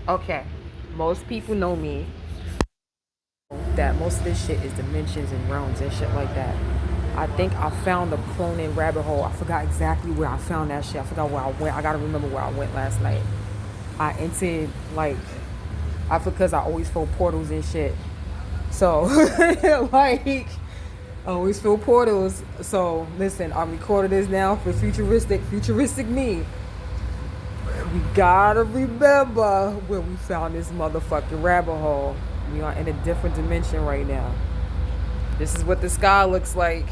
Okay, most people know me that most of this shit is dimensions and realms and shit like that. I think I found the cloning rabbit hole. I forgot exactly where I found that shit. I forgot where I went. I gotta remember where I went last night. I entered like because I always fill portals and shit. So like I always fill portals. So listen, I'm recording this now for futuristic me. We gotta remember where we found this motherfucking rabbit hole. We are in a different dimension right now. This is what the sky looks like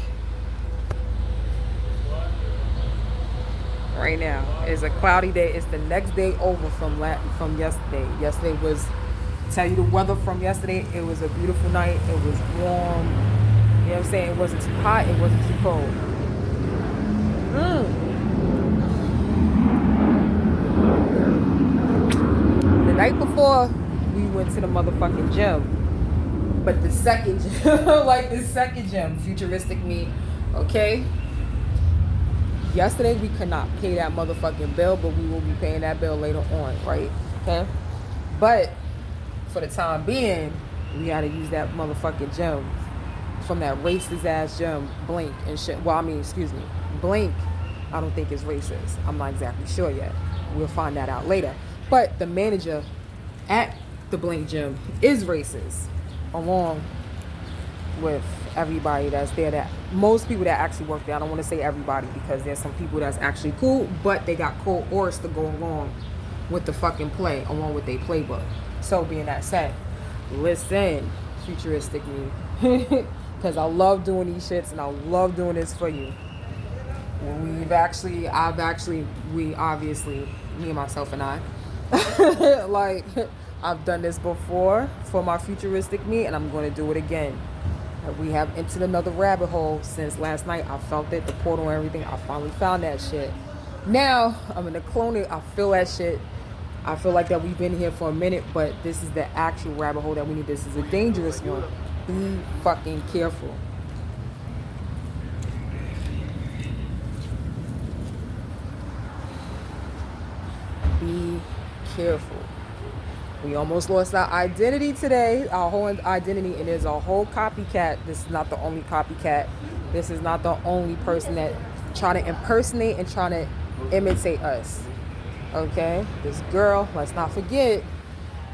right now. It's a cloudy day. It's the next day over from yesterday. Yesterday was, tell you the weather from yesterday. It was a beautiful night. It was warm. You know what I'm saying? It wasn't too hot. It wasn't too cold. The night before, we went to the motherfucking gym. But the second gym, like the second gym, futuristic me, okay? Yesterday we could not pay that motherfucking bill, but we will be paying that bill later on, right? Okay? But for the time being, we gotta use that motherfucking gym from that racist ass gym, Blink and shit. Well, I mean, excuse me, Blink, I don't think is racist. I'm not exactly sure yet. We'll find that out later. But the manager at the Blink gym is racist, along with everybody that's there. That most people that actually work there, I don't want to say everybody because there's some people that's actually cool, but they got coerced to go along with the fucking play, along with their playbook. So being that said, listen, futuristic me, because I love doing these shits and I love doing this for you. We obviously, me and myself and I, like, I've done this before for my futuristic me, and I'm going to do it again. We have entered another rabbit hole since last night. I felt it, the portal and everything. I finally found that shit. Now, I'm in the cloning. I feel that shit. I feel like that we've been here for a minute, but this is the actual rabbit hole that we need. This is a dangerous one. Be fucking careful. Be careful. We almost lost our identity today, our whole identity, and there's a whole copycat. This is not the only copycat. This is not the only person that trying to impersonate and trying to imitate us. Okay? This girl, let's not forget,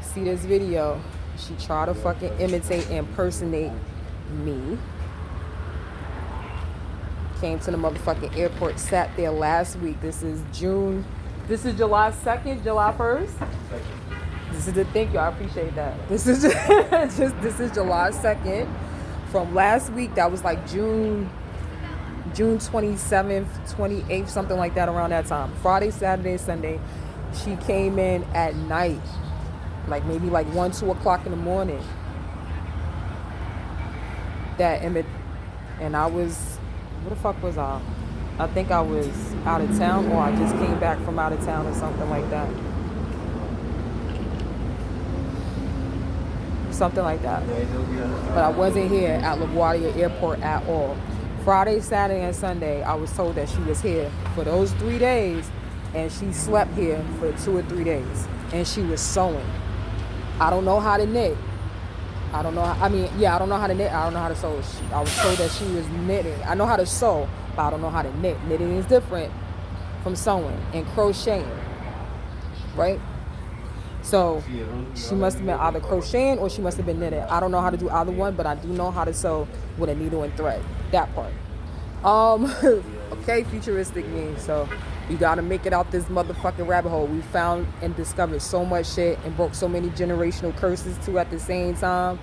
see this video. She tried to fucking imitate and impersonate me. Came to the motherfucking airport, sat there last week. This is July 2nd, July 1st. This is the thank you. I appreciate that. This is this is July 2nd from last week. That was like June 27th, 28th, something like that, around that time. Friday, Saturday, Sunday. She came in at night, like maybe like 1, 2 o'clock in the morning. And I was, where the fuck was I? I think I was out of town, or I just came back from out of town or something like that. Something like that. But I wasn't here at LaGuardia Airport at all. Friday, Saturday, and Sunday, I was told that she was here for those 3 days, and she slept here for 2 or 3 days, and she was sewing. I don't know how to knit. I don't know how to knit. I don't know how to sew. I was told that she was knitting. I know how to sew, but I don't know how to knit. Knitting is different from sewing and crocheting, right? So she must have been either crocheting or she must have been knitting. I don't know how to do either one, but I do know how to sew with a needle and thread. That part. Okay, futuristic me. So you gotta make it out this motherfucking rabbit hole. We found and discovered so much shit and broke so many generational curses too at the same time.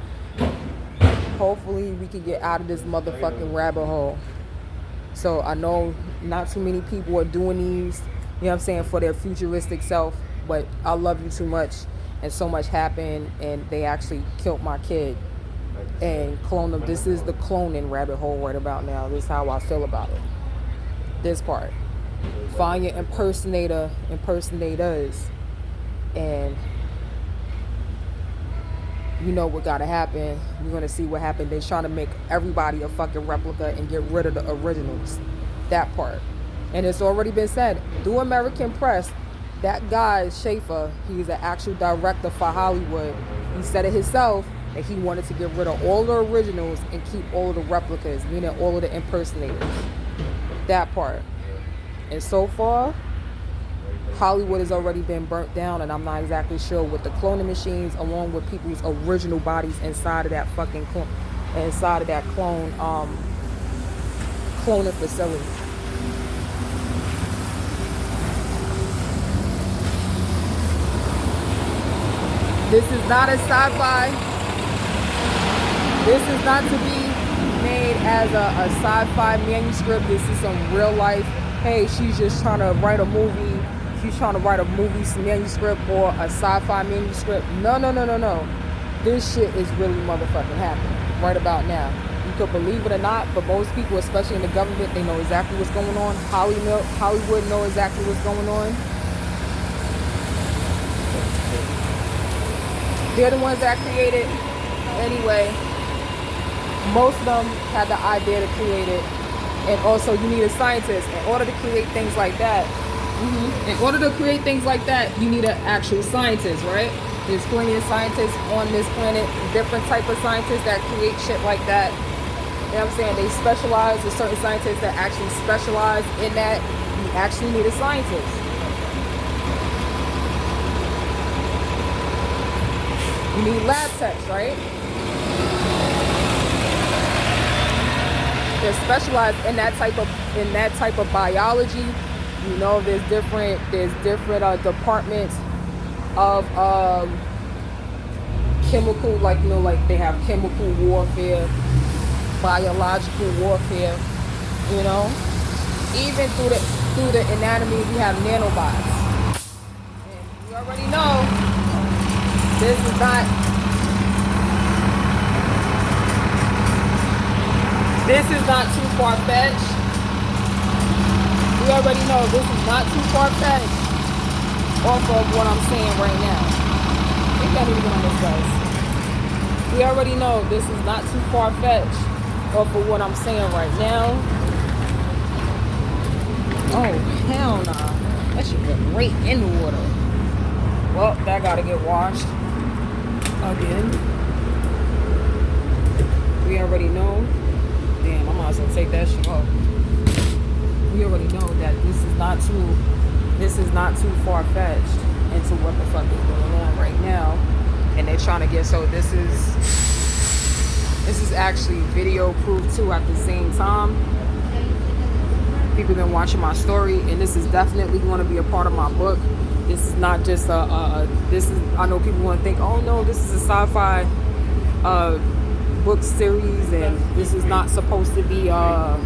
Hopefully we can get out of this motherfucking rabbit hole. So I know not too many people are doing these, you know what I'm saying, for their futuristic self. But I love you too much, and so much happened, and they actually killed my kid and cloned them. This is the cloning rabbit hole right about now. This is how I feel about it. This part. Find your impersonators, and you know what gotta happen. You're gonna see what happened. They're trying to make everybody a fucking replica and get rid of the originals. That part. And it's already been said, do American press. That guy, Schaefer, he's an actual director for Hollywood. He said it himself that he wanted to get rid of all the originals and keep all of the replicas, meaning all of the impersonators. That part. And so far, Hollywood has already been burnt down, and I'm not exactly sure with the cloning machines, along with people's original bodies inside of that fucking cloning facility. This is not a sci-fi. This is not to be made as a sci-fi manuscript. This is some real life. Hey, she's just trying to write a movie. She's trying to write a movie manuscript or a sci-fi manuscript. No. This shit is really motherfucking happening right about now. You could believe it or not, but most people, especially in the government, they know exactly what's going on. Hollywood know exactly what's going on. They're the ones that created it. Anyway, most of them had the idea to create it. And also, you need a scientist. In order to create things like that, you need an actual scientist, right? There's plenty of scientists on this planet, different type of scientists that create shit like that. You know what I'm saying? They specialize. There's certain scientists that actually specialize in that. You actually need a scientist. You need lab techs, right? They're specialized in that type of biology. You know, there's different departments of chemical, like, you know, like they have chemical warfare, biological warfare. You know, even through the anatomy, we have nanobots. And you already know. This is not too far-fetched. We already know this is not too far-fetched off of what I'm saying right now. We can't even get on this bus. We already know this is not too far-fetched off of what I'm saying right now. Oh, hell nah. That should get right in the water. Well, that gotta get washed. Again, we already know. Damn, I might as well take that shit off. We already know that this is not too far-fetched into what the fuck is going on right now. And they're trying to get, so this is actually video proof too at the same time. People been watching my story, and this is definitely going to be a part of my book. This is not just I know people want to think, oh no, this is a sci-fi book series, and this is not supposed to be a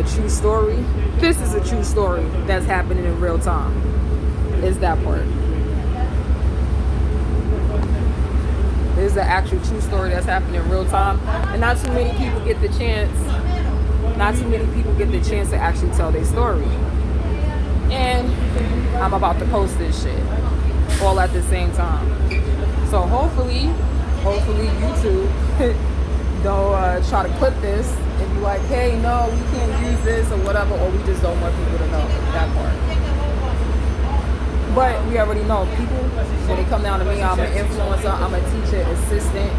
true story. This is a true story that's happening in real time. Is that part? This is an actual true story that's happening in real time, and not too many people get the chance. Not too many people get the chance to actually tell their story. And I'm about to post this shit all at the same time. So hopefully YouTube don't try to clip this and be like, hey, no, we can't use this or whatever, or we just don't want people to know that part. But we already know people, when they come down to me, I'm an influencer, I'm a teacher, assistant.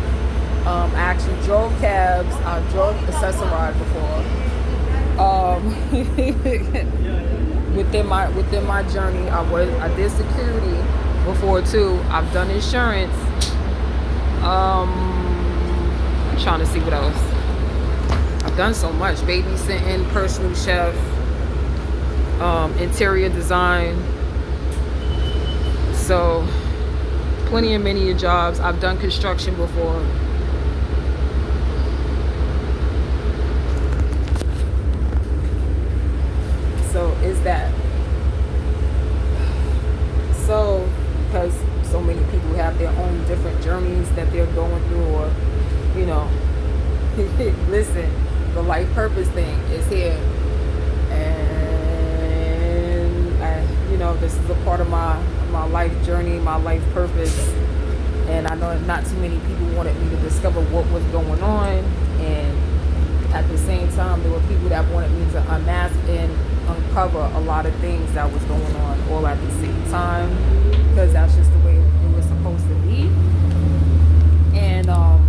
I actually drove cabs, I drove Accessoride before. Within my journey, I did security before too. I've done insurance. I'm trying to see what else. I've done so much: babysitting, personal chef, interior design. So plenty of many jobs. I've done construction before. So is that so? Because so many people have their own different journeys that they're going through, or you know, listen, the life purpose thing is here, and you know, this is a part of my life journey, my life purpose, and I know not too many people wanted me to discover what was going on, and at the same time, there were people that wanted me to unmask and uncover a lot of things that was going on all at the same time, because that's just the way it was supposed to be. And I'm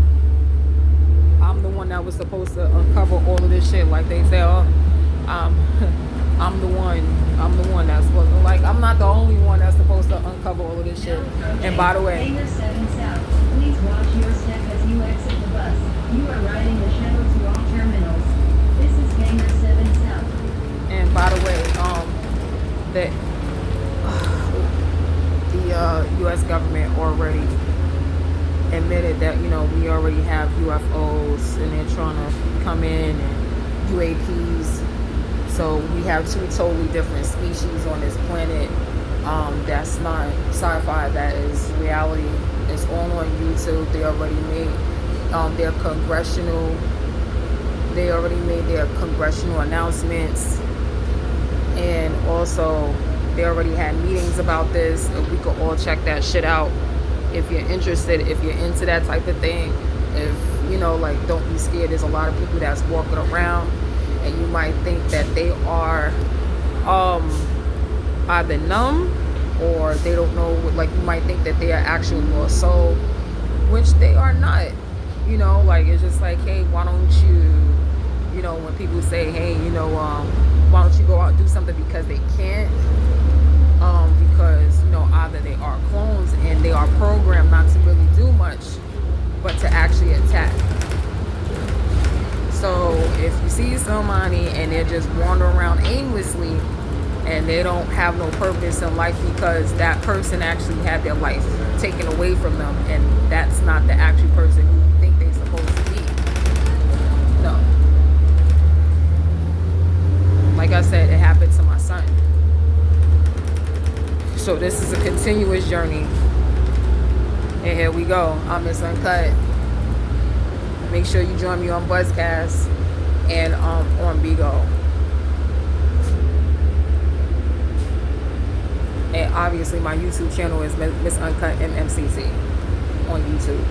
the one that was supposed to uncover all of this shit. Like they say, oh, I'm the one that's supposed to, like, I'm not the only one that's supposed to uncover all of this shit. And by the way, Hangar 7 South, please watch your step as you exit the bus. You are riding the shuttle to all terminals. This is Hangar 7 South. and by the way, the U.S. government already admitted that, you know, we already have UFOs and they're trying to come in, and UAPs. So we have two totally different species on this planet. That's not sci-fi, that is reality. It's all on YouTube. They already made their congressional announcements, and also they already had meetings about this. We could all check that shit out if you're interested, if you're into that type of thing. If, you know, like, don't be scared. There's a lot of people that's walking around and you might think that they are either numb or they don't know, like, you might think that they are actual lost soul, which they are not. You know, like, it's just like, hey, why don't you know, when people say, hey, you know, why don't you go out and do something, because they can't, because, you know, either they are clones and they are programmed not to really do much but to actually attack. So if you see somebody and they're just wandering around aimlessly and they don't have no purpose in life because that person actually had their life taken away from them, and that's not the actual person who you think they're supposed to be. No. Like I said, it happened to my son. So this is a continuous journey. And here we go. I'm Miss Uncut. Make sure you join me on Buzzcast and on Bigo. And obviously my YouTube channel is Miss Uncut MMCC on YouTube.